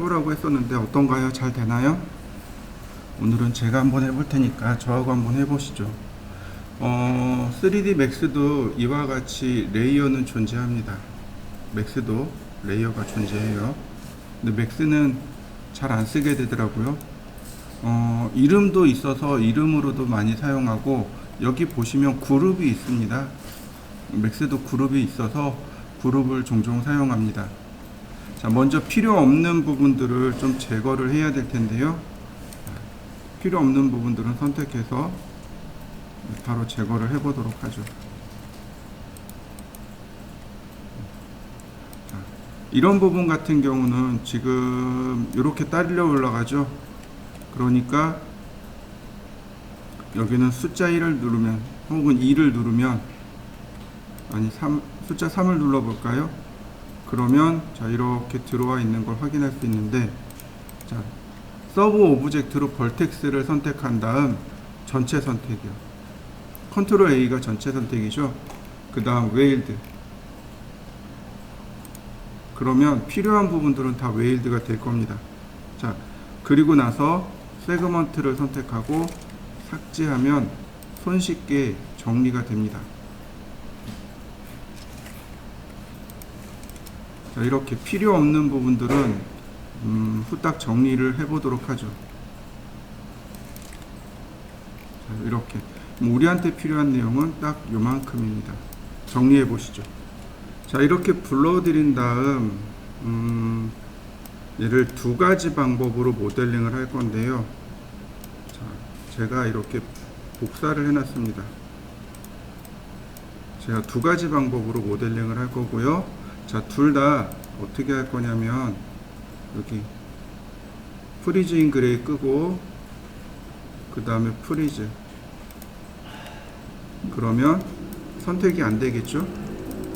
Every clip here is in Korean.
해보라고 했었는데 어떤가요? 잘 되나요? 오늘은 제가 한번 해볼 테니까 저하고 한번 해보시죠. 3D 맥스도 이와 같이 레이어는 존재합니다. 맥스도 레이어가 존재해요. 근데 맥스는 잘 안 쓰게 되더라고요. 이름도 있어서 이름으로도 많이 사용하고, 여기 보시면 그룹이 있습니다. 맥스도 그룹이 있어서 그룹을 종종 사용합니다. 자, 먼저 필요 없는 부분들을 좀 제거를 해야 될 텐데요. 필요 없는 부분들은 선택해서 바로 제거를 해 보도록 하죠. 자, 이런 부분 같은 경우는 지금 이렇게 딸려 올라가죠. 그러니까 여기는 숫자 1을 누르면, 혹은 2를 누르면, 아니 숫자 3을 눌러 볼까요? 그러면 자, 이렇게 들어와 있는 걸 확인할 수 있는데, 자, 서브 오브젝트로 벌텍스를 선택한 다음 전체 선택이요. 컨트롤 A가 전체 선택이죠. 그 다음 웨일드. 그러면 필요한 부분들은 다 웨일드가 될 겁니다. 자, 그리고 나서 세그먼트를 선택하고 삭제하면 손쉽게 정리가 됩니다. 자, 이렇게 필요 없는 부분들은 후딱 정리를 해 보도록 하죠. 자, 이렇게 우리한테 필요한 내용은 딱 요만큼입니다. 정리해 보시죠. 자, 이렇게 불러드린 다음 얘를 두 가지 방법으로 모델링을 할 건데요. 자, 제가 이렇게 복사를 해 놨습니다. 제가 두 가지 방법으로 모델링을 할 거고요. 자, 둘 다 어떻게 할 거냐면, 여기 프리즈 인 그레이 끄고 그 다음에 프리즈, 그러면 선택이 안 되겠죠.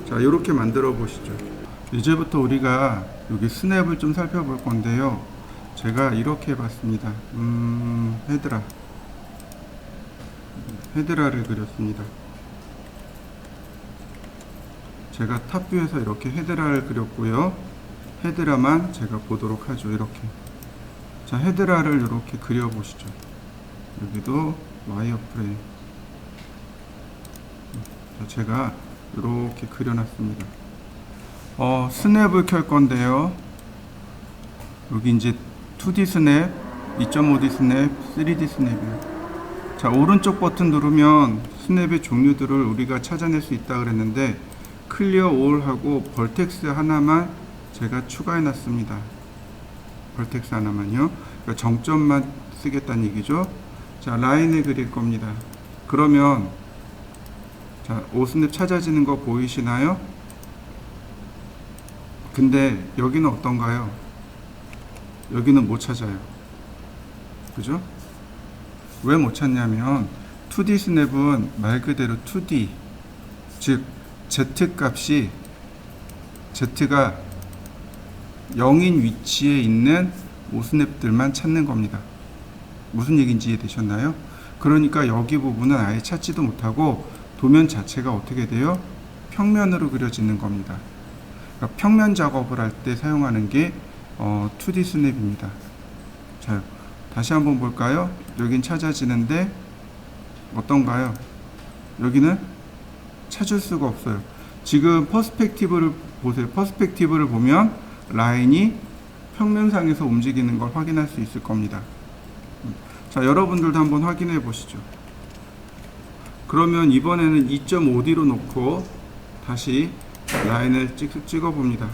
자, 이렇게 만들어 보시죠. 이제부터 우리가 여기 스냅을 좀 살펴볼 건데요. 제가 이렇게 해봤습니다. 헤드라를 그렸습니다. 제가 탑뷰에서 이렇게 헤드라를 그렸고요. 헤드라만 제가 보도록 하죠. 이렇게. 자, 헤드라를 이렇게 그려보시죠. 여기도 와이어프레임. 자, 제가 이렇게 그려놨습니다. 스냅을 켤 건데요. 여기 이제 2D 스냅, 2.5D 스냅, 3D 스냅이요. 자, 오른쪽 버튼 누르면 스냅의 종류들을 우리가 찾아낼 수 있다 그랬는데, 클리어 올 하고 벌텍스 하나만 제가 추가해 놨습니다. 벌텍스 하나만요. 그러니까 정점만 쓰겠다는 얘기죠. 자, 라인을 그릴 겁니다. 그러면 자, 5스냅 찾아지는 거 보이시나요? 근데 여기는 어떤가요? 여기는 못 찾아요. 그죠? 왜 못 찾냐면 2D 스냅은 말 그대로 2D, 즉 Z 값이, Z가 0인 위치에 있는 5스냅들만 찾는 겁니다. 무슨 얘기인지 이해되셨나요? 그러니까 여기 부분은 아예 찾지도 못하고 도면 자체가 어떻게 돼요? 평면으로 그려지는 겁니다. 그러니까 평면 작업을 할 때 사용하는 게 2D 스냅입니다. 자, 다시 한번 볼까요? 여긴 찾아지는데 어떤가요? 여기는 찾을 수가 없어요. 지금 퍼스펙티브를 보세요. 퍼스펙티브를 보면 라인이 평면상에서 움직이는 걸 확인할 수 있을 겁니다. 자, 여러분들도 한번 확인해 보시죠. 그러면 이번에는 2.5D로 놓고 다시 라인을 찍어 봅니다.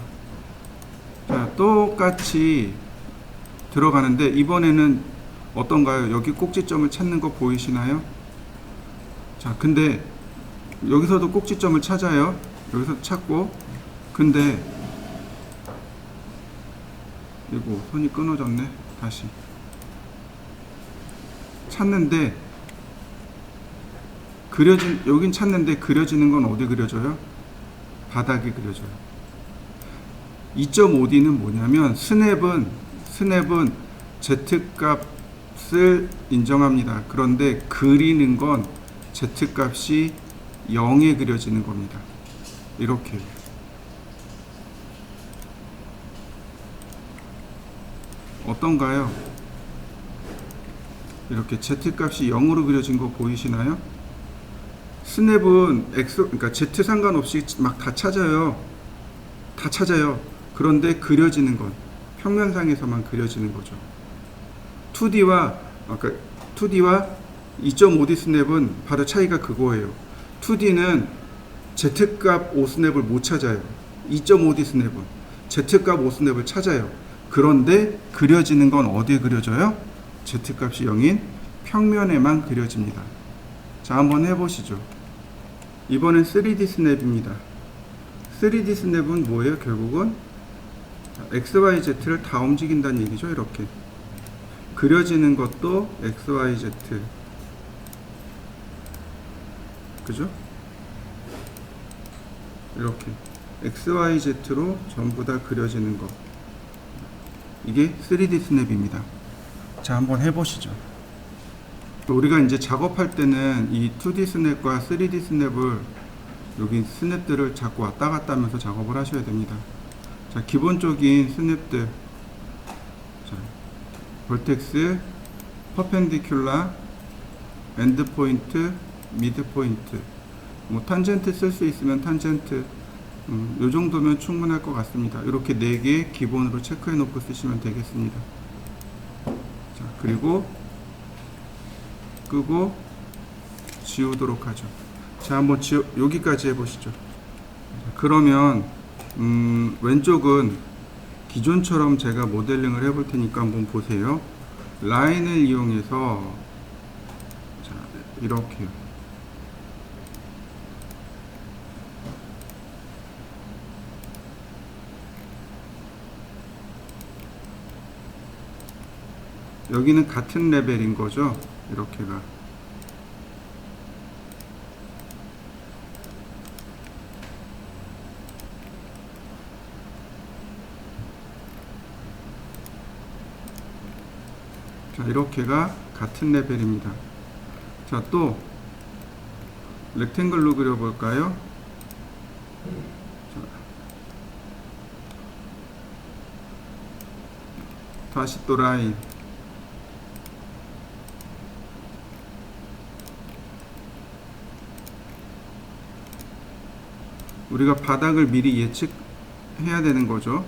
자, 똑같이 들어가는데 이번에는 어떤가요? 여기 꼭지점을 찾는 거 보이시나요? 자, 근데 여기서도 꼭지점을 찾아요. 여기서 찾고, 근데 이거 손이 끊어졌네. 다시 찾는데 여긴 찾는데 그려지는 건 어디 그려져요? 바닥이 그려져요. 2.5D는 뭐냐면 스냅은 Z 인정합니다. 그런데 그리는 건 Z 값이 0에 그려지는 겁니다. 이렇게. 어떤가요? 이렇게 Z값이 0으로 그려진 거 보이시나요? 스냅은 그러니까 Z 상관없이 막 다 찾아요. 다 찾아요. 그런데 그려지는 건 평면상에서만 그려지는 거죠. 2D와 아까 2D와 2.5D 스냅은 바로 차이가 그거예요. 2D는 Z값 5스냅을 못 찾아요. 2.5D 스냅은 Z값 5스냅을 찾아요. 그런데 그려지는 건 어디에 그려져요? Z값이 0인 평면에만 그려집니다. 자, 한번 해보시죠. 이번엔 3D 스냅입니다. 3D 스냅은 뭐예요? 결국은 XYZ를 다 움직인다는 얘기죠. 이렇게 그려지는 것도 XYZ, 그죠? 이렇게 XYZ로 전부 다 그려지는 것, 이게 3D 스냅입니다. 자, 한번 해보시죠. 우리가 이제 작업할 때는 이 2D 스냅과 3D 스냅을 여기 스냅들을 자꾸 왔다 갔다 하면서 작업을 하셔야 됩니다. 자, 기본적인 스냅들, 자, 벌텍스, 퍼펜디큘라, 엔드 포인트, 미드 포인트, 뭐 탄젠트 쓸 수 있으면 탄젠트, 요 정도면 충분할 것 같습니다. 이렇게 4개 기본으로 체크해 놓고 쓰시면 되겠습니다. 자, 그리고 끄고 지우도록 하죠. 자, 한번 여기까지 해보시죠. 그러면 왼쪽은 기존처럼 제가 모델링을 해볼 테니까 한번 보세요. 라인을 이용해서 자, 이렇게요. 여기는 같은 레벨인 거죠. 이렇게가. 자, 이렇게가 같은 레벨입니다. 자, 또 렉탱글로 그려볼까요? 자, 다시 또 라인. 우리가 바닥을 미리 예측해야 되는 거죠.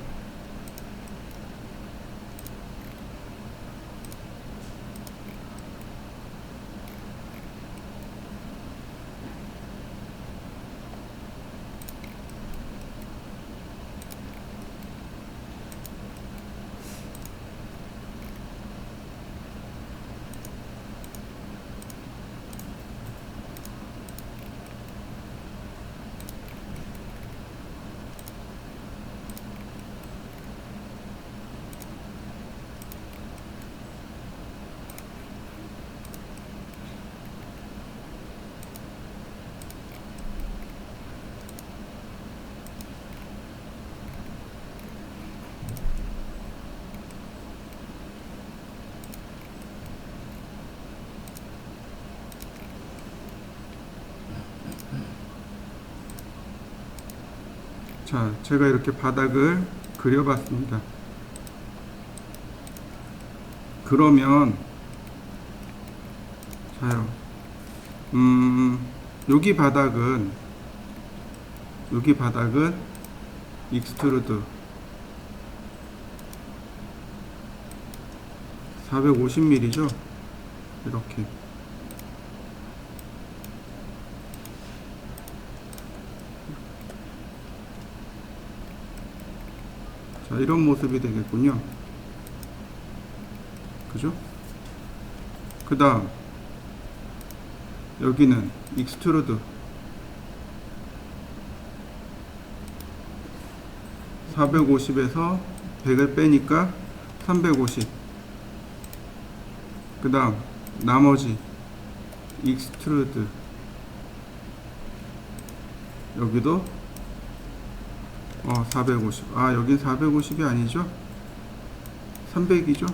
자, 제가 이렇게 바닥을 그려봤습니다. 그러면 자요, 여기 바닥은 익스트루드 450mm죠. 이렇게. 자, 이런 모습이 되겠군요. 그죠? 그 다음 여기는 익스트루드 450에서 100을 빼니까 350. 그 다음 나머지 익스트루드 여기도 450. 아, 여긴 450이 아니죠? 300이죠?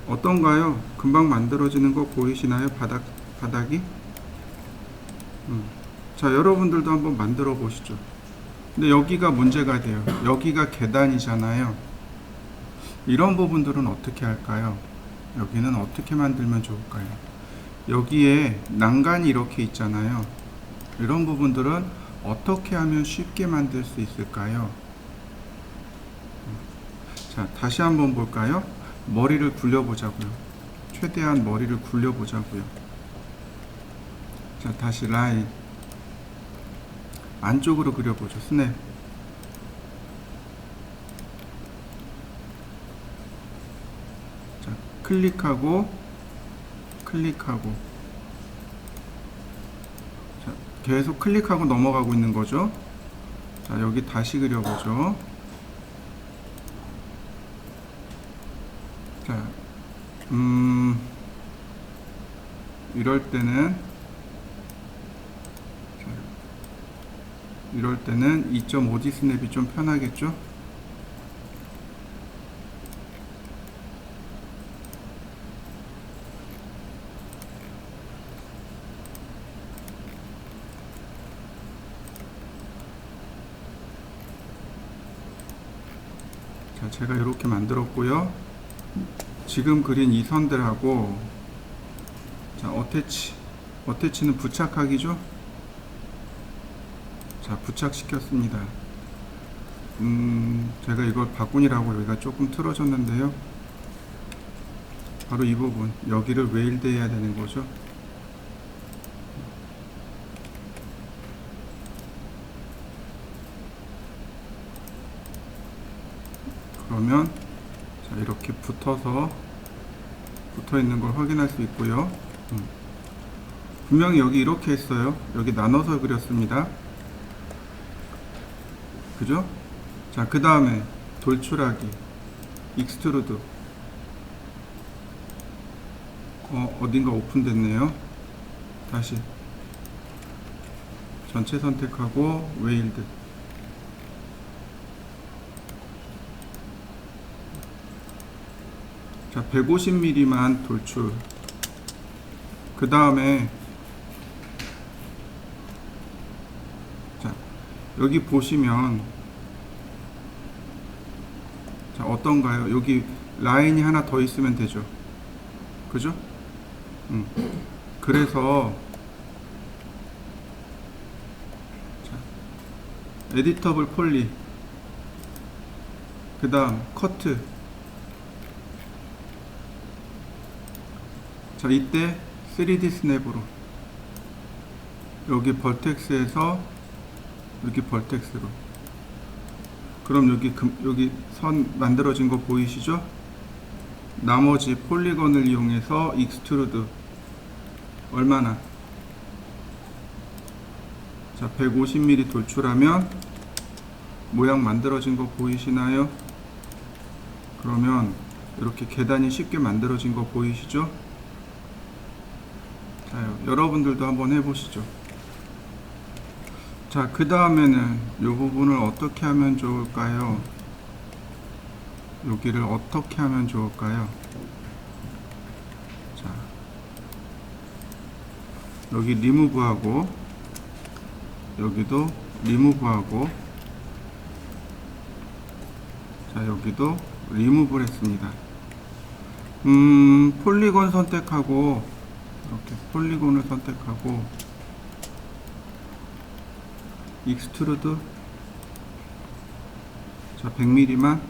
어떤가요? 금방 만들어지는 거 보이시나요? 바닥이? 자, 여러분들도 한번 만들어 보시죠. 근데 여기가 문제가 돼요. 여기가 계단이잖아요. 이런 부분들은 어떻게 할까요? 여기는 어떻게 만들면 좋을까요? 여기에 난간이 이렇게 있잖아요. 이런 부분들은 어떻게 하면 쉽게 만들 수 있을까요? 자, 다시 한번 볼까요? 머리를 굴려보자고요. 최대한 머리를 굴려보자고요. 자, 다시 라인. 안쪽으로 그려보죠. 스냅. 자, 클릭하고, 클릭하고. 자, 계속 클릭하고 넘어가고 있는 거죠. 자, 여기 다시 그려보죠. 자, 이럴 때는, 이럴 때는 2.5D 스냅이 좀 편하겠죠? 자, 제가 이렇게 만들었고요. 지금 그린 이 선들하고, 자, 어태치는 부착하기죠? 자, 부착시켰습니다. 제가 이걸 바꾼이라고 여기가 조금 틀어졌는데요. 바로 이 부분, 여기를 웨일드 해야 되는 거죠. 그러면 자, 이렇게 붙어 있는 걸 확인할 수 있고요. 분명히 여기 이렇게 했어요. 여기 나눠서 그렸습니다. 그죠? 자, 그 다음에 돌출하기, 익스트루드. 어딘가 오픈됐네요. 다시 전체 선택하고 웨일드. 자, 150mm만 돌출. 그 다음에 자, 여기 보시면 자, 어떤가요? 여기 라인이 하나 더 있으면 되죠. 그죠? 그래서 자, 에디터블 폴리, 그 다음 커트. 자, 이때 3D 스냅으로 여기 벌텍스에서 여기 벌텍스로. 그럼 여기 선 만들어진 거 보이시죠? 나머지 폴리건을 이용해서 익스트루드. 얼마나? 자, 150mm 돌출하면 모양 만들어진 거 보이시나요? 그러면 이렇게 계단이 쉽게 만들어진 거 보이시죠? 자, 여러분들도 한번 해보시죠. 자, 그 다음에는 이 부분을 어떻게 하면 좋을까요? 여기를 어떻게 하면 좋을까요? 자, 여기 리무브하고, 여기도 리무브하고, 자, 여기도 리무브를 했습니다. 폴리곤 선택하고, 이렇게 폴리곤을 선택하고, 익스트루드. 자, 100mm만.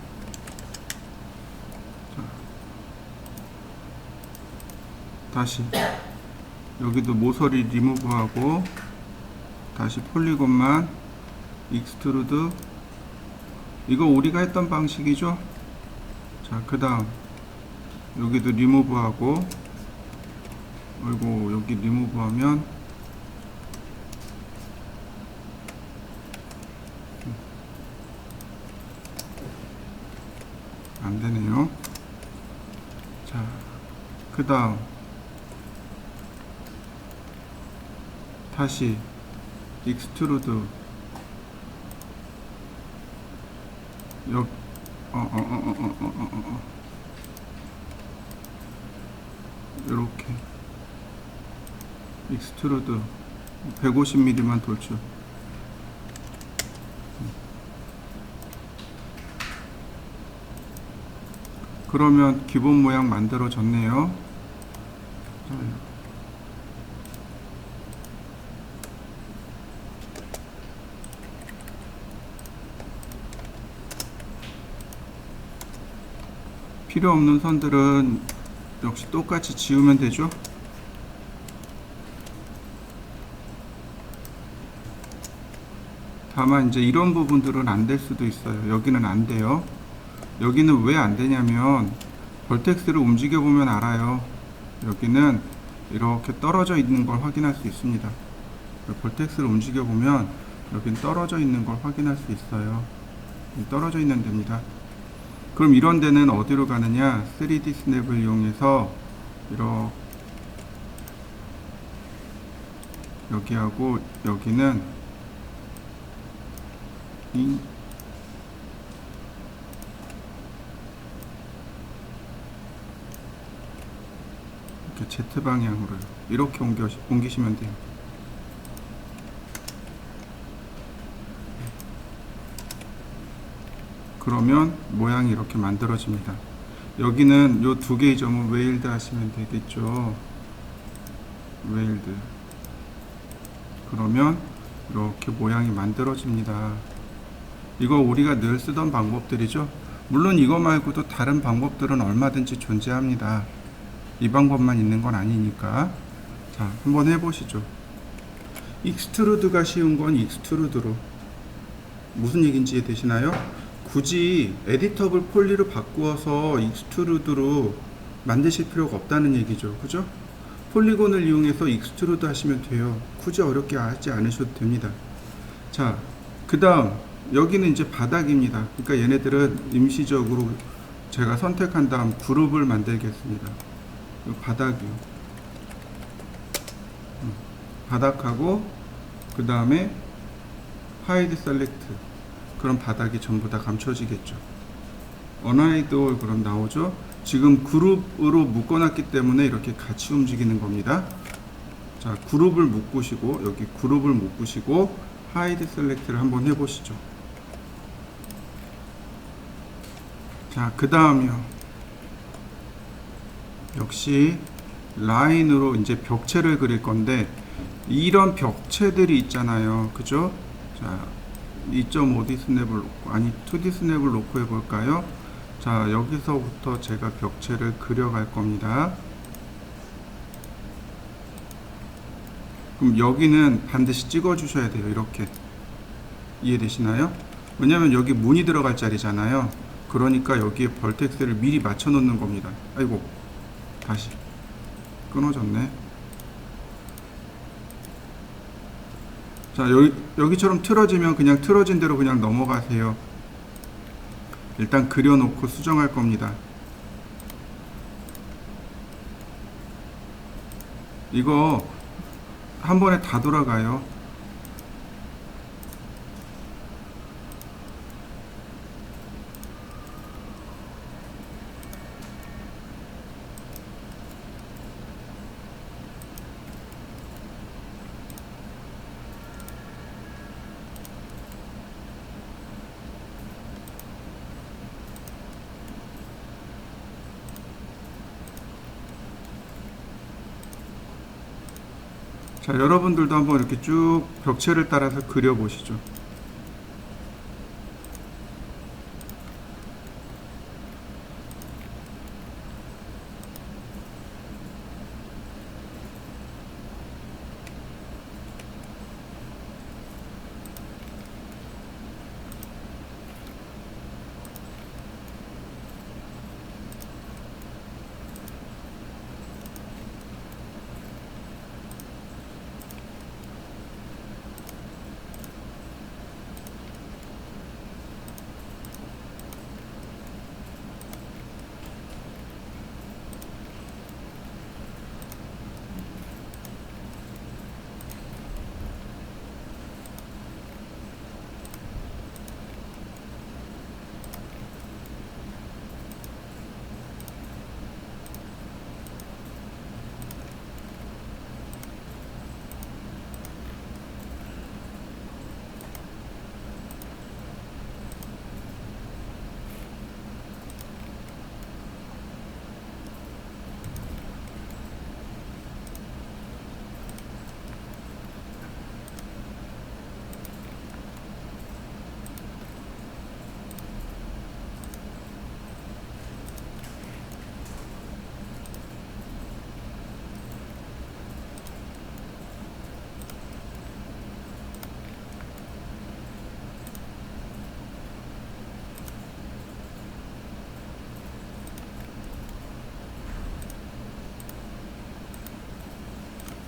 자, 다시 여기도 모서리 리무브하고, 다시 폴리곤만, 익스트루드. 이거 우리가 했던 방식이죠. 자, 그 다음 여기도 리무브하고, 그리고 여기 리무브하면 안되네요. 자, 그 다음 다시 익스트루드. 이렇게 익스트루드 150mm만 돌출. 그러면 기본 모양 만들어졌네요. 필요 없는 선들은 역시 똑같이 지우면 되죠. 다만 이제 이런 부분들은 안 될 수도 있어요. 여기는 안 돼요. 여기는 왜 안 되냐면 벌텍스를 움직여 보면 알아요. 여기는 이렇게 떨어져 있는 걸 확인할 수 있습니다. 벌텍스를 움직여 보면 여긴 떨어져 있는 걸 확인할 수 있어요. 떨어져 있는 데입니다. 그럼 이런 데는 어디로 가느냐? 3D 스냅을 이용해서 이렇게 여기하고 여기는 이렇게 Z 방향으로요. 이렇게 옮기시면 돼요. 그러면 모양이 이렇게 만들어집니다. 여기는 요 두 개의 점은 웨일드 하시면 되겠죠. 웨일드. 그러면 이렇게 모양이 만들어집니다. 이거 우리가 늘 쓰던 방법들이죠. 물론 이거 말고도 다른 방법들은 얼마든지 존재합니다. 이 방법만 있는 건 아니니까. 자, 한번 해보시죠. 익스트루드가 쉬운 건 익스트루드로. 무슨 얘기인지 이해되시나요? 굳이 에디터블 폴리로 바꾸어서 익스트루드로 만드실 필요가 없다는 얘기죠. 그죠? 폴리곤을 이용해서 익스트루드 하시면 돼요. 굳이 어렵게 하지 않으셔도 됩니다. 자, 그 다음 여기는 이제 바닥입니다. 그러니까 얘네들은 임시적으로 제가 선택한 다음 그룹을 만들겠습니다. 바닥이요. 바닥하고 그 다음에 하이드 셀렉트. 그럼 바닥이 전부 다 감춰지겠죠. 언하이드 그럼 나오죠. 지금 그룹으로 묶어놨기 때문에 이렇게 같이 움직이는 겁니다. 자, 그룹을 묶으시고 여기 그룹을 묶으시고 하이드 셀렉트를 한번 해보시죠. 자, 그 다음이요. 역시 라인으로 이제 벽체를 그릴 건데 이런 벽체들이 있잖아요. 그죠? 자, 2.5D 스냅을 놓고, 아니 2D 스냅을 놓고 해볼까요? 자, 여기서부터 제가 벽체를 그려갈 겁니다. 그럼 여기는 반드시 찍어 주셔야 돼요. 이렇게. 이해되시나요? 왜냐면 여기 문이 들어갈 자리잖아요. 그러니까 여기에 벌텍스를 미리 맞춰 놓는 겁니다. 아이고, 다시 끊어졌네. 자, 여기처럼 틀어지면 그냥 틀어진 대로 그냥 넘어가세요. 일단 그려놓고 수정할 겁니다. 이거 한 번에 다 돌아가요. 자, 여러분들도 한번 이렇게 쭉 벽체를 따라서 그려보시죠.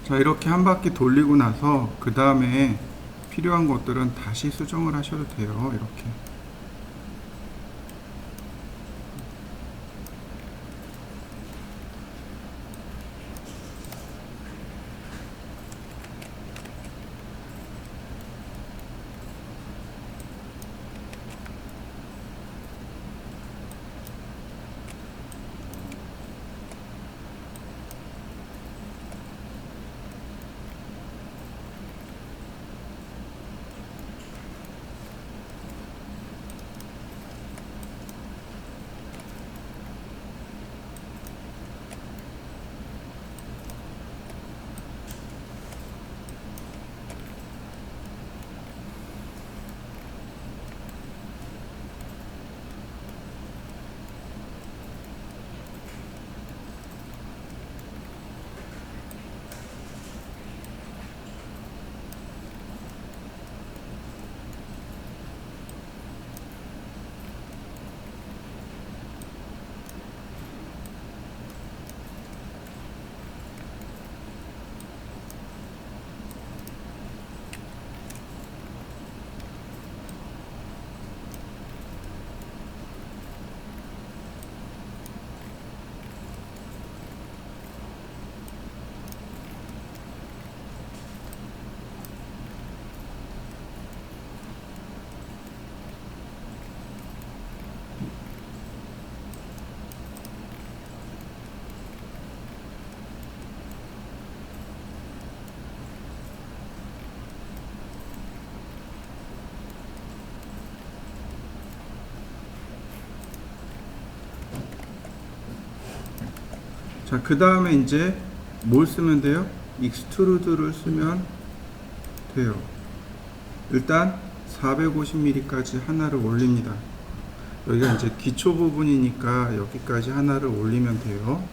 자, 이렇게 한 바퀴 돌리고 나서 그 다음에 필요한 것들은 다시 수정을 하셔도 돼요. 이렇게. 자, 그 다음에 이제 뭘 쓰면 돼요? 익스트루드를 쓰면 돼요. 일단 450mm까지 하나를 올립니다. 여기가 이제 기초 부분이니까 여기까지 하나를 올리면 돼요.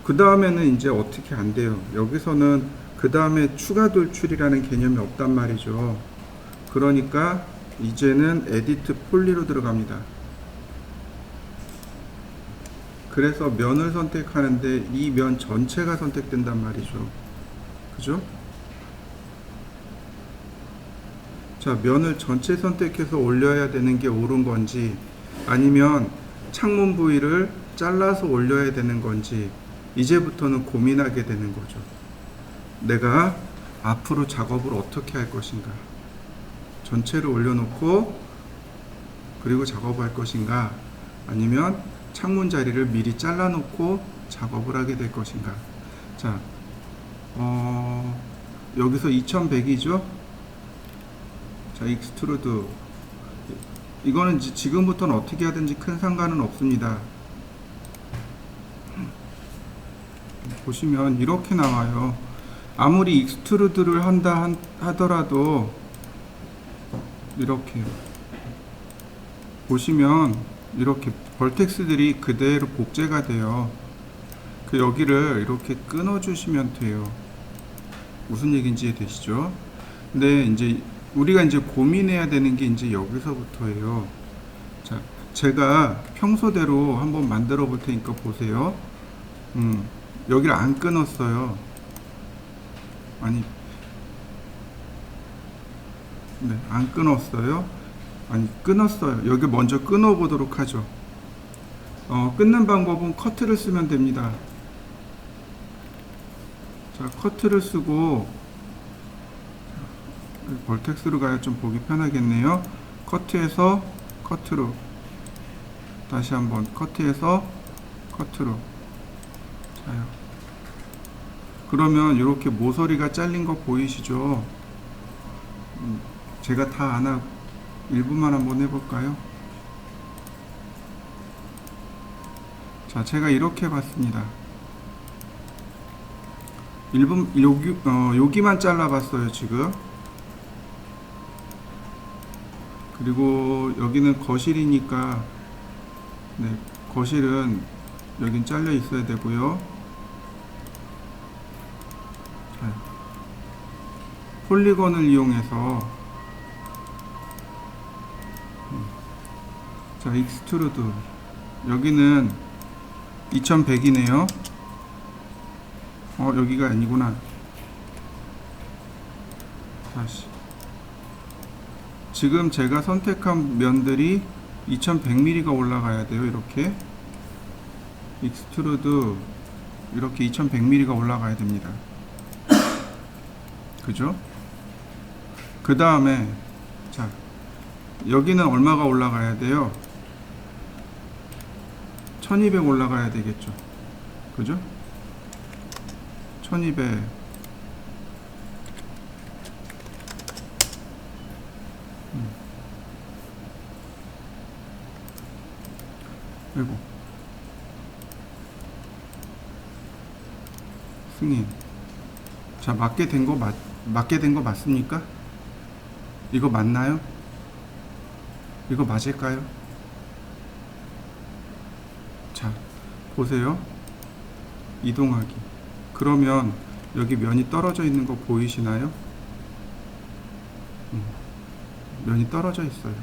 그 다음에는 이제 어떻게 안 돼요. 여기서는 그 다음에 추가 돌출이라는 개념이 없단 말이죠. 그러니까 이제는 에디트 폴리로 들어갑니다. 그래서 면을 선택하는데 이 면 전체가 선택된단 말이죠. 그죠? 자, 면을 전체 선택해서 올려야 되는 게 옳은 건지, 아니면 창문 부위를 잘라서 올려야 되는 건지, 이제부터는 고민하게 되는 거죠. 내가 앞으로 작업을 어떻게 할 것인가, 전체를 올려놓고 그리고 작업할 것인가, 아니면 창문 자리를 미리 잘라놓고 작업을 하게 될 것인가. 자, 여기서 2100이죠. 자, 익스트루드. 이거는 지금부터는 어떻게 하든지 큰 상관은 없습니다. 보시면 이렇게 나와요. 아무리 익스트루드를 한다 하더라도 이렇게 보시면 이렇게 벌텍스들이 그대로 복제가 돼요. 그 여기를 이렇게 끊어 주시면 돼요. 무슨 얘기인지 이해되시죠? 근데 이제 우리가 이제 고민해야 되는 게 이제 여기서부터예요. 자, 제가 평소대로 한번 만들어 볼 테니까 보세요. 여기를 안 끊었어요. 아니, 네, 안 끊었어요. 아니, 끊었어요. 여기 먼저 끊어 보도록 하죠. 끊는 방법은 커트를 쓰면 됩니다. 자, 커트를 쓰고, 벌텍스로 가야 좀 보기 편하겠네요. 커트에서 커트로, 다시 한번 커트에서 커트로. 자요. 그러면 이렇게 모서리가 잘린 거 보이시죠? 제가 다 안 하고 일부만 한번 해볼까요? 자, 제가 이렇게 봤습니다. 여기만 잘라봤어요, 지금. 그리고 여기는 거실이니까, 네, 거실은 여긴 잘려 있어야 되고요. 자, 폴리건을 이용해서, 자, 익스트루드. 여기는 2100이네요. 여기가 아니구나. 다시. 지금 제가 선택한 면들이 2100mm가 올라가야 돼요. 이렇게 익스트루드 이렇게 2100mm가 올라가야 됩니다. 그죠? 그 다음에 자, 여기는 얼마가 올라가야 돼요? 1200 올라가야 되겠죠. 그죠? 1200. 아이고. 승인. 자, 맞게 된 거 맞습니까? 이거 맞나요? 이거 맞을까요? 자, 보세요. 이동하기. 그러면 여기 면이 떨어져 있는 거 보이시나요? 면이 떨어져 있어요.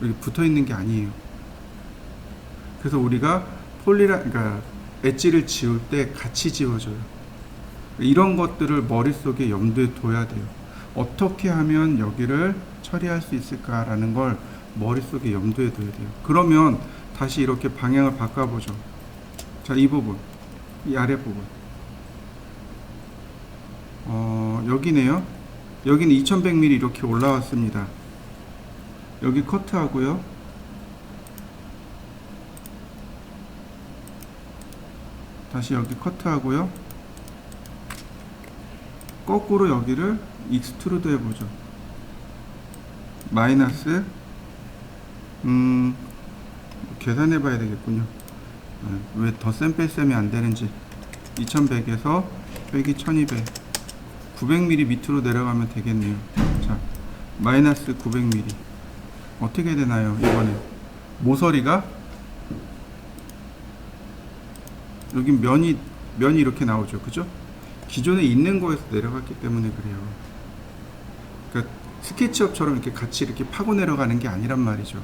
여기 붙어 있는 게 아니에요. 그래서 우리가 그러니까 엣지를 지울 때 같이 지워줘요. 이런 것들을 머릿속에 염두에 둬야 돼요. 어떻게 하면 여기를 처리할 수 있을까라는 걸 머릿속에 염두에 둬야 돼요. 그러면 다시 이렇게 방향을 바꿔보죠. 자, 이 부분, 이 아래 부분. 여기네요. 여기는 2100mm 이렇게 올라왔습니다. 여기 커트하고요. 다시 여기 커트하고요. 거꾸로 여기를 익스트루드 해보죠. 마이너스 계산해 봐야 되겠군요. 왜 더 센 뺄셈이 안 되는지. 2100에서 빼기 1200 900mm 밑으로 내려가면 되겠네요. 자, 마이너스 900mm 어떻게 되나요? 이번에 모서리가 여기 면이 이렇게 나오죠. 그죠? 기존에 있는 거에서 내려갔기 때문에 그래요. 그러니까 스케치업처럼 이렇게 같이 이렇게 파고 내려가는 게 아니란 말이죠.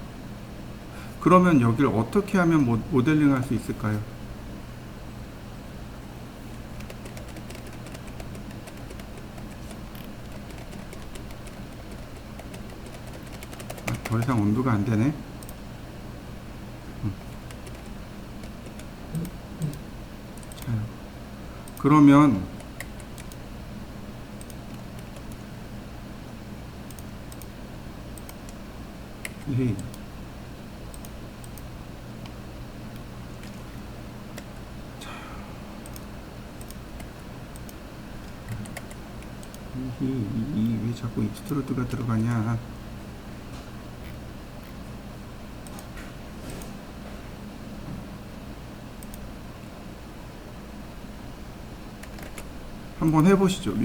그러면 여기를 어떻게 하면 모델링 할 수 있을까요? 더 이상 온도가 안 되네. 자, 그러면 이 왜 자꾸 익스트루드가 들어가냐. 한번 해보시죠.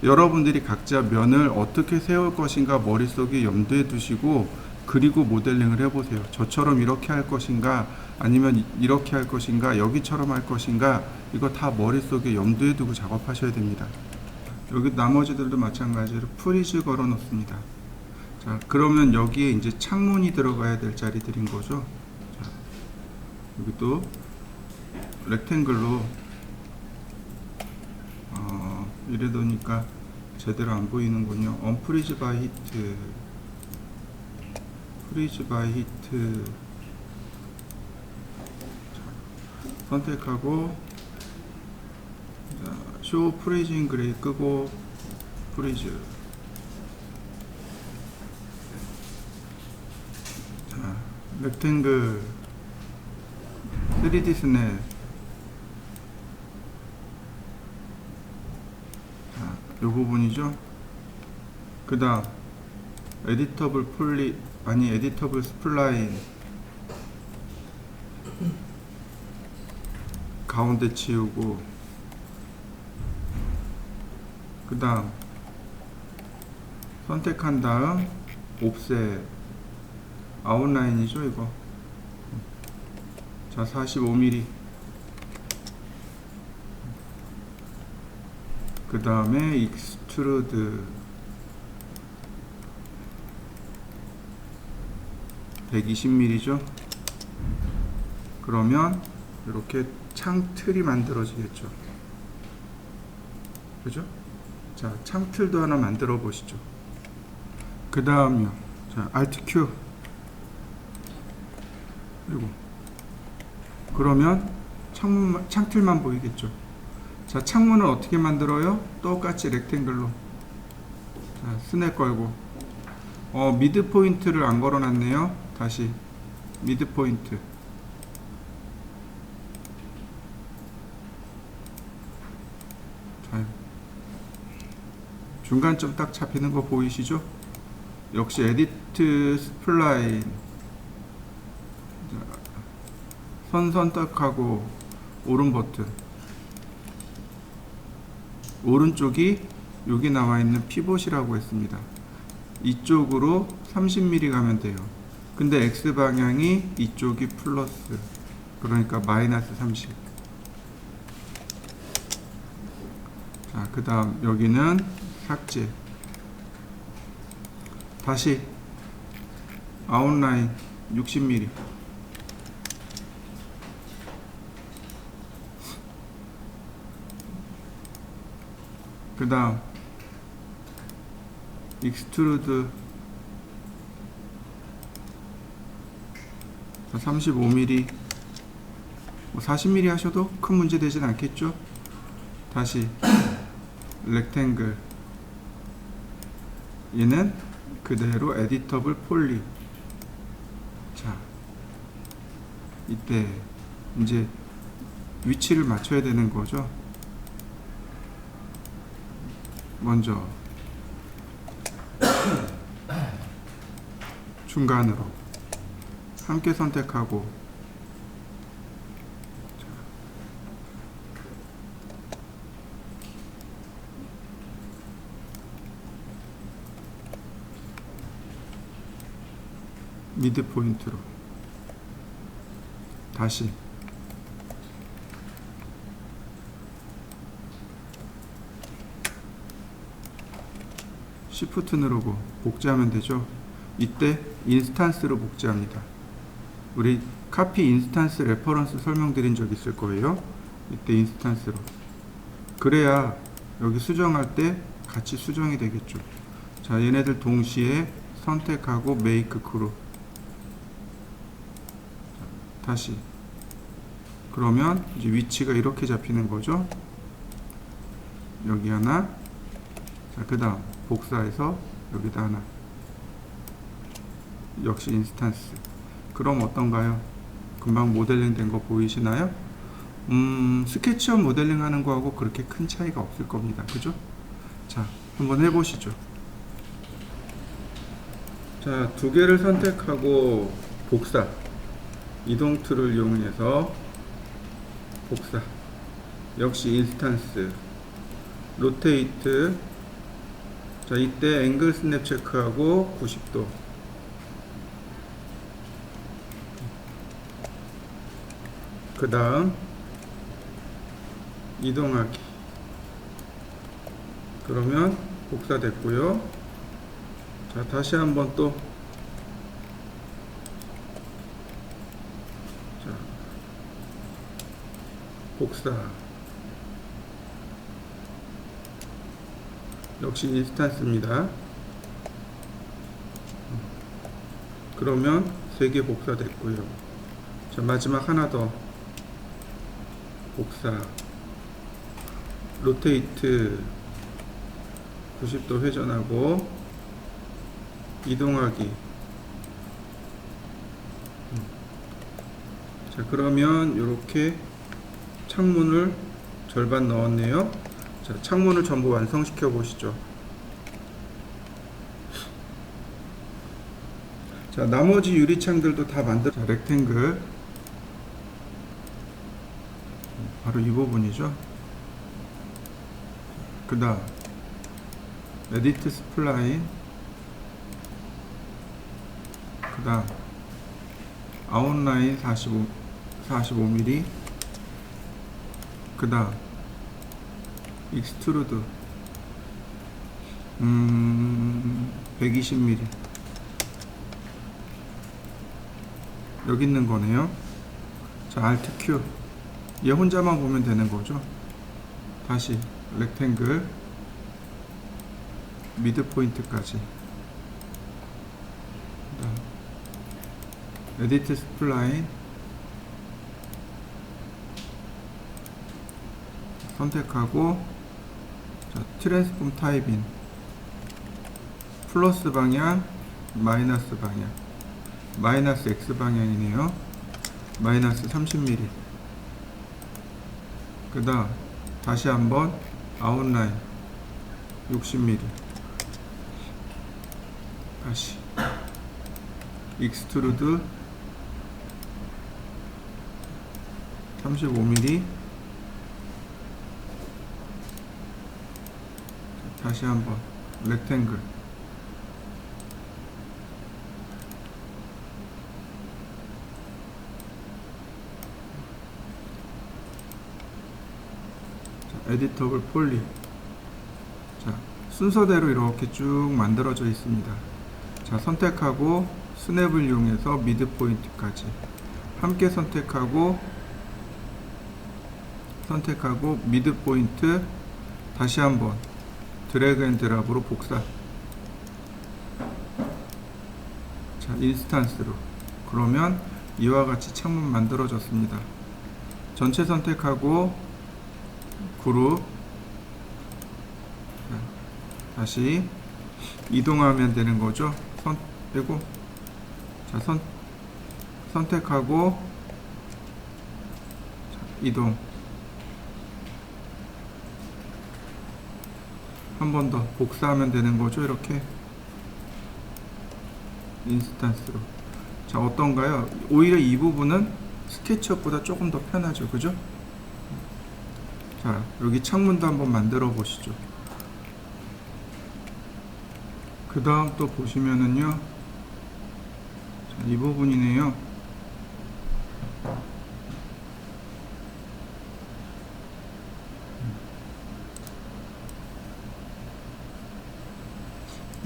여러분들이 각자 면을 어떻게 세울 것인가 머릿속에 염두에 두시고 그리고 모델링을 해보세요. 저처럼 이렇게 할 것인가 아니면 이렇게 할 것인가 여기처럼 할 것인가 이거 다 머릿속에 염두에 두고 작업하셔야 됩니다. 여기 나머지들도 마찬가지로 프리즈 걸어 놓습니다. 자, 그러면 여기에 이제 창문이 들어가야 될 자리들인 거죠. 자, 여기 또 렉탱글로 이래 놓으니까 제대로 안 보이는군요. 언프리즈 바이 히트, 프리즈 바이 히트. 자, 선택하고 쇼 프리징 그레이 끄고 프리즈. 자, 렉탱글 3D 스냅. 자, 요 부분이죠. 그 다음 에디터블 에디터블 스플라인 가운데 치우고, 그 다음 선택한 다음 옵셋 아웃라인이죠 이거. 자, 45mm. 그 다음에 익스트루드 120mm죠. 그러면 이렇게 창틀이 만들어지겠죠. 그죠? 자, 창틀도 하나 만들어 보시죠. 그 다음요. 자, Alt Q. 그리고 그러면 창틀만 보이겠죠. 자, 창문을 어떻게 만들어요? 똑같이 렉탱글로. 자, 스냅 걸고. 미드 포인트를 안 걸어놨네요. 다시 미드 포인트. 자, 중간점 딱 잡히는 거 보이시죠? 역시 에디트 스플라인. 선 선택하고 오른 버튼. 오른쪽이 여기 나와 있는 피봇이라고 했습니다. 이쪽으로 30mm 가면 돼요. 근데 X 방향이 이쪽이 플러스, 그러니까 마이너스 30. 자, 그 다음 여기는 삭제. 다시 아웃라인 60mm. 그 다음 익스트루드 35mm, 40mm 하셔도 큰 문제 되진 않겠죠. 다시 렉탱글. 얘는 그대로 에디터블 폴리. 자, 이때 이제 위치를 맞춰야 되는 거죠. 먼저 중간으로 함께 선택하고, 미드 포인트로 다시 시프트 누르고 복제하면 되죠. 이때 인스탄스로 복제합니다. 우리 카피 인스탄스 레퍼런스 설명드린 적 있을 거예요. 이때 인스탄스로. 그래야 여기 수정할 때 같이 수정이 되겠죠. 자, 얘네들 동시에 선택하고 메이크 그룹. 다시. 그러면 이제 위치가 이렇게 잡히는 거죠. 여기 하나. 자, 그 다음 복사해서 여기다 하나. 역시 인스탄스. 그럼 어떤가요? 금방 모델링 된 거 보이시나요? 스케치업 모델링 하는 거하고 그렇게 큰 차이가 없을 겁니다. 그죠? 자, 한번 해보시죠. 자, 두 개를 선택하고 복사. 이동 툴을 이용해서 복사. 역시 인스탄스. 로테이트. 자, 이때 앵글 스냅 체크하고 90도. 그 다음 이동하기. 그러면 복사됐고요. 자, 다시 한번 또 자, 복사. 역시 인스탄스입니다. 그러면 3개 복사됐고요. 자, 마지막 하나 더 복사. 로테이트 90도 회전하고 이동하기. 자, 그러면 이렇게 창문을 절반 넣었네요. 자, 창문을 전부 완성시켜 보시죠. 자, 나머지 유리창들도 다 만들어. 자, 렉탱글. 바로 이 부분이죠. 그 다음 에디트 스플라인. 그 다음 아웃라인 45mm. 그 다음 익스트루드 120mm. 여기 있는 거네요. 자, Alt Q. 얘 혼자만 보면 되는 거죠. 다시 렉탱글 미드 포인트까지. 에디트 스플라인 선택하고, 자, 트랜스폼 타입인 플러스 방향, 마이너스 방향, 마이너스 X 방향이네요. 마이너스 30mm. 그 다음 다시 한번 아웃라인 60mm. 다시 익스트루드 35mm. 다시 한번 렉탱글 에디터블 폴리. 자, 순서대로 이렇게 쭉 만들어져 있습니다. 자, 선택하고 스냅을 이용해서 미드 포인트까지 함께 선택하고 미드 포인트, 다시 한번 드래그 앤 드랍으로 복사. 자, 인스탄스로. 그러면 이와 같이 창문 만들어졌습니다. 전체 선택하고 그룹. 자, 다시 이동하면 되는 거죠. 그리고 자, 선택하고 자, 이동. 한 번 더 복사하면 되는 거죠. 이렇게 인스탄스로. 자, 어떤가요? 오히려 이 부분은 스케치업보다 조금 더 편하죠. 그죠? 자, 여기 창문도 한번 만들어 보시죠. 그 다음 또 보시면은요, 자, 이 부분이네요.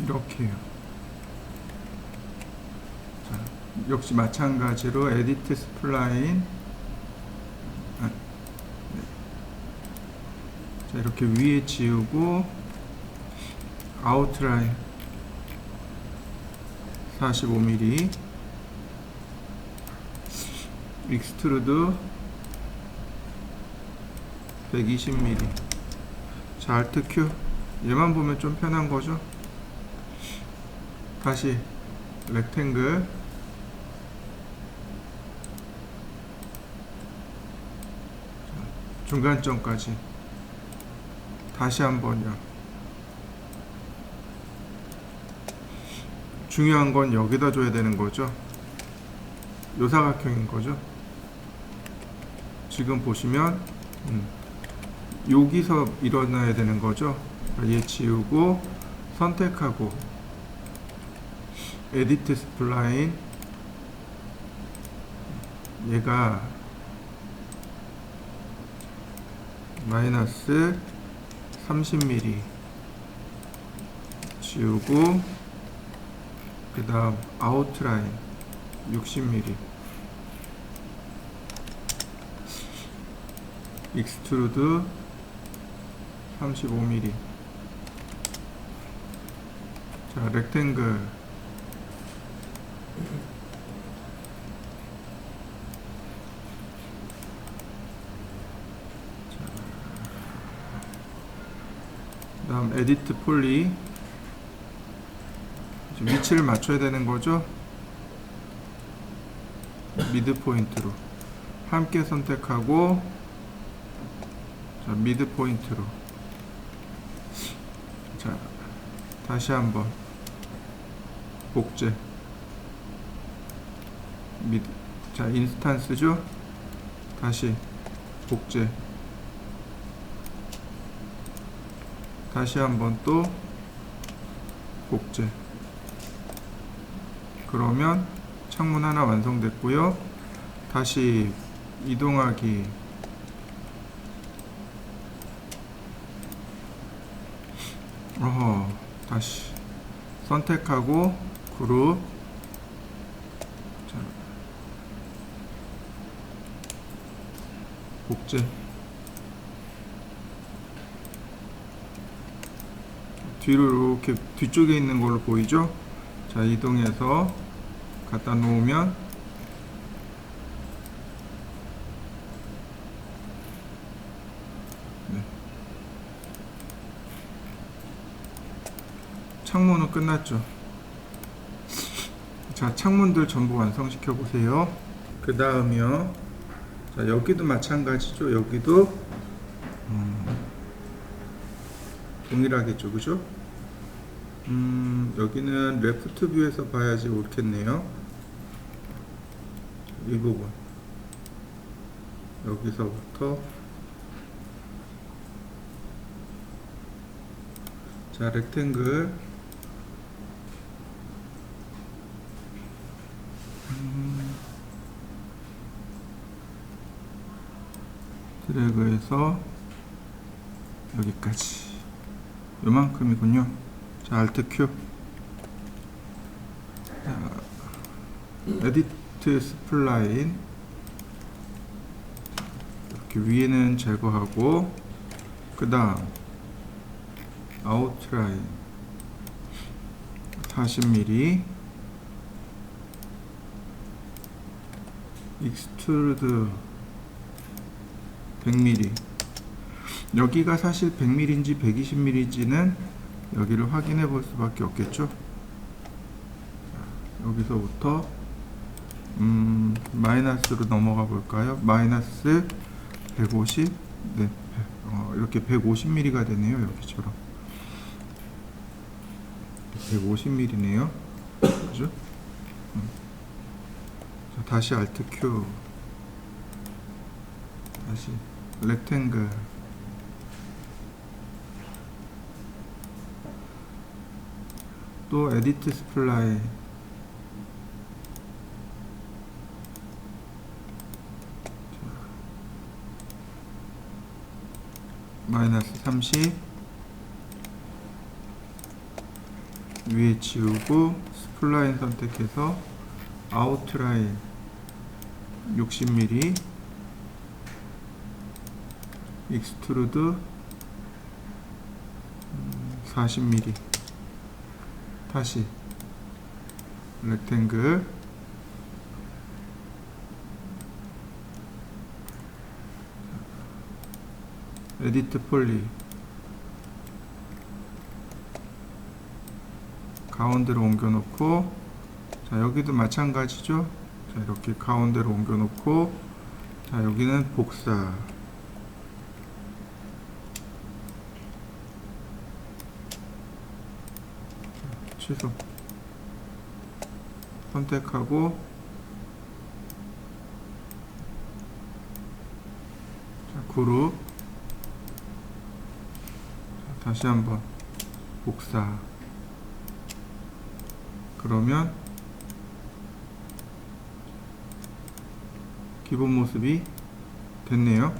이렇게요. 자, 역시 마찬가지로 에디트 스플라인. 네. 자, 이렇게 위에 지우고 아웃라인 45mm, 익스트루드 120mm. 자, 알트 Q. 얘만 보면 좀 편한 거죠. 다시 렉탱글 중간점까지 다시 한번요. 중요한 건 여기다 줘야 되는 거죠. 요 사각형인 거죠. 지금 보시면 여기서 일어나야 되는 거죠. 얘 지우고 선택하고 에디트 스플라인, 얘가 마이너스 30mm 지우고, 그 다음 아웃라인 60mm, 익스트루드 35mm. 자, 렉탱글 그 다음 에디트 폴리. 위치를 맞춰야 되는 거죠. 미드 포인트로 함께 선택하고, 자, 미드 포인트로. 자, 다시 한번 복제 미드. 자, 인스탄스죠. 다시 복제. 다시 한번 또 복제. 그러면 창문 하나 완성됐고요. 다시 이동하기. 다시 선택하고 그룹. 자, 복제. 뒤로 이렇게 뒤쪽에 있는 걸로 보이죠? 자, 이동해서 갖다 놓으면 네. 창문은 끝났죠. 자, 창문들 전부 완성시켜 보세요. 그 다음이요. 자, 여기도 마찬가지죠. 여기도 동일하겠죠, 그죠? 여기는 레프트 뷰에서 봐야지 옳겠네요. 이 부분 여기서부터 자, 렉탱글 드래그해서 여기까지 요만큼이군요. 자, Alt Q. 자, 에디트 스플라인 이렇게 위에는 제거하고, 그 다음 아웃라인 40mm, 익스트루드 100mm. 여기가 사실 100mm인지 120mm인지는 여기를 확인해 볼 수밖에 없겠죠. 여기서부터 마이너스로 넘어가 볼까요? 마이너스 150, 네, 이렇게 150mm가 되네요. 여기처럼 150mm네요. 그죠? 자, 다시 Alt Q, 다시 렉탱글, 또 에디트 스플라인, 마이너스 30, 위에 지우고 스플라인 선택해서 아웃라인 60mm, 익스트루드 40mm, 다시 렉탱글, 에디트 폴리, 가운데로 옮겨 놓고, 자, 여기도 마찬가지죠. 자, 이렇게 가운데로 옮겨 놓고, 자, 여기는 복사, 취소 선택하고, 자, 그룹, 자, 다시 한번 복사. 그러면 기본 모습이 됐네요.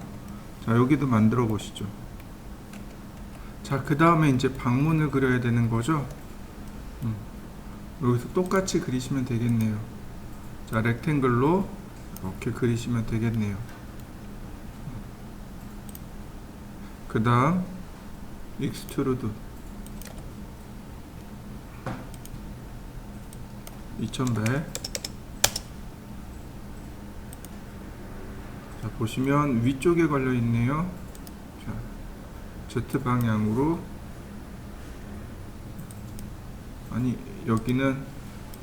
자, 여기도 만들어 보시죠. 자, 그 다음에 이제 방문을 그려야 되는 거죠. 여기서 똑같이 그리시면 되겠네요. 자, 렉탱글로 이렇게 그리시면 되겠네요. 그 다음 익스트루드 2100. 자, 보시면 위쪽에 걸려 있네요. 자, Z 방향으로, 아니, 여기는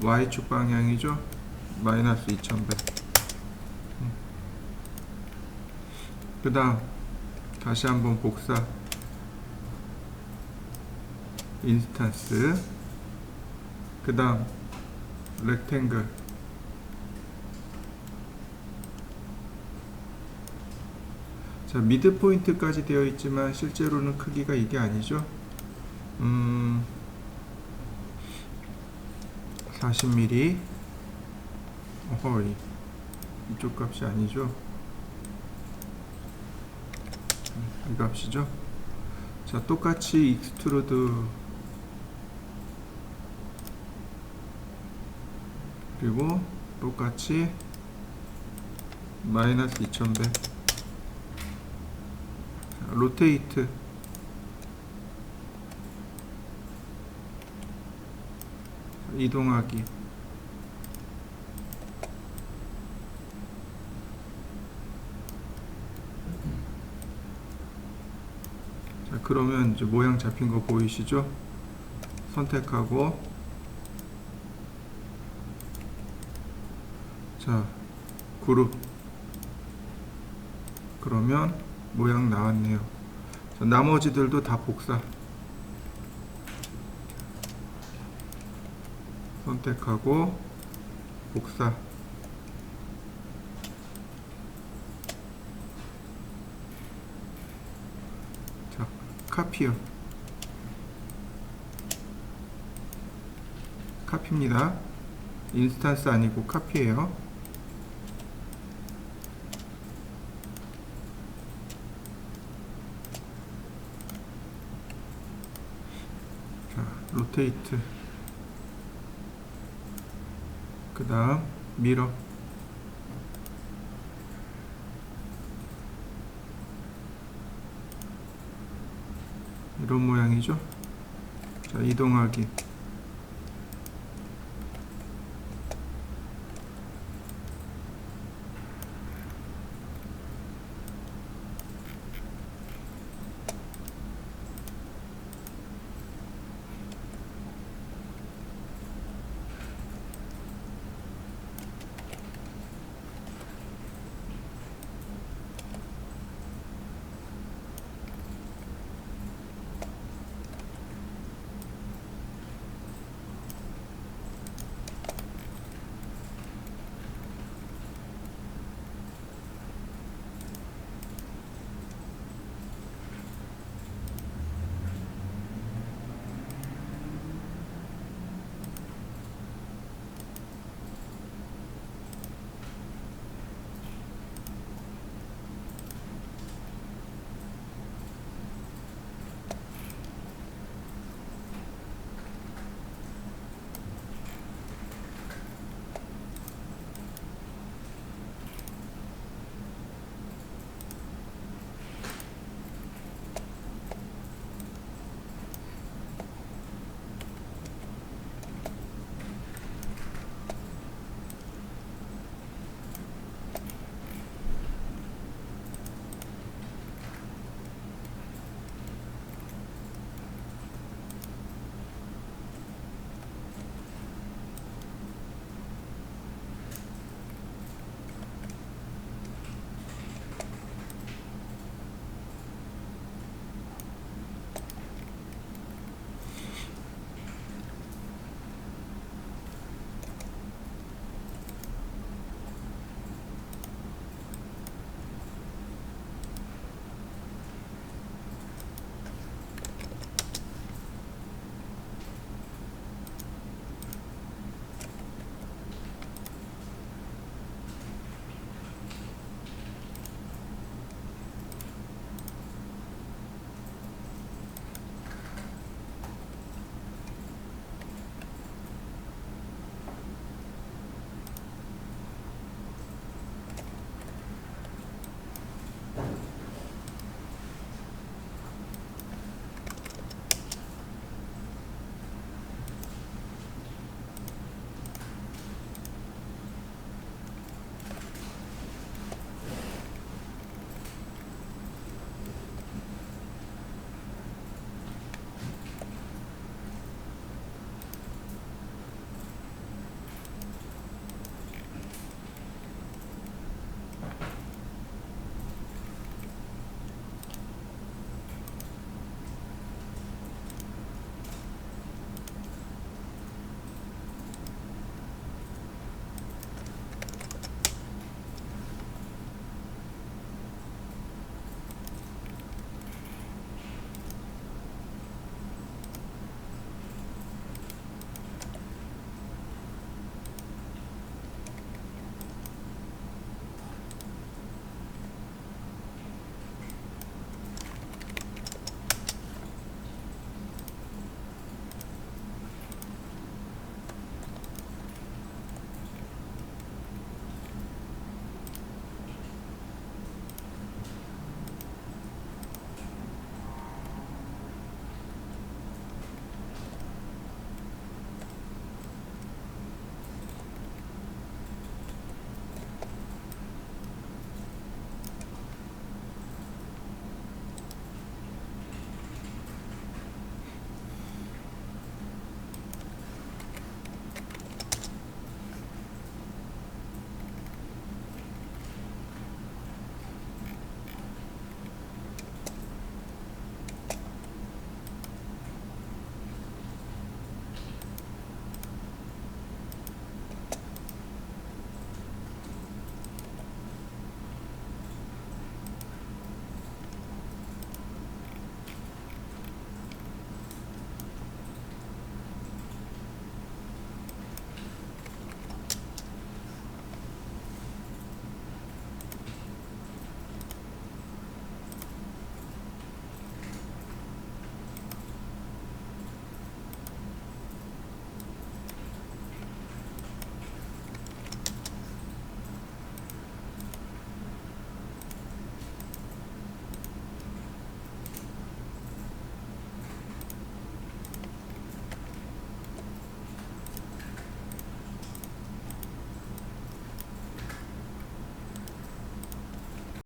Y축 방향이죠. 마이너스 2100. 그 다음 다시 한번 복사, 인스턴스, 그 다음 렉탱글, 자, 미드 포인트까지 되어 있지만 실제로는 크기가 이게 아니죠. 40mm. 어허이, 이쪽 값이 아니죠. 이 값이죠. 자, 똑같이 익스트루드, 그리고 똑같이 마이너스 2100. 로테이트. 이동하기. 자, 그러면 이제 모양 잡힌 거 보이시죠? 선택하고, 자, 그룹. 그러면 모양 나왔네요. 자, 나머지들도 다 복사. 선택하고 복사. 자, 카피요. 카피입니다. 인스턴스 아니고 카피예요. 자, 로테이트. 그 다음 미러. 이런 모양이죠. 자, 이동하기.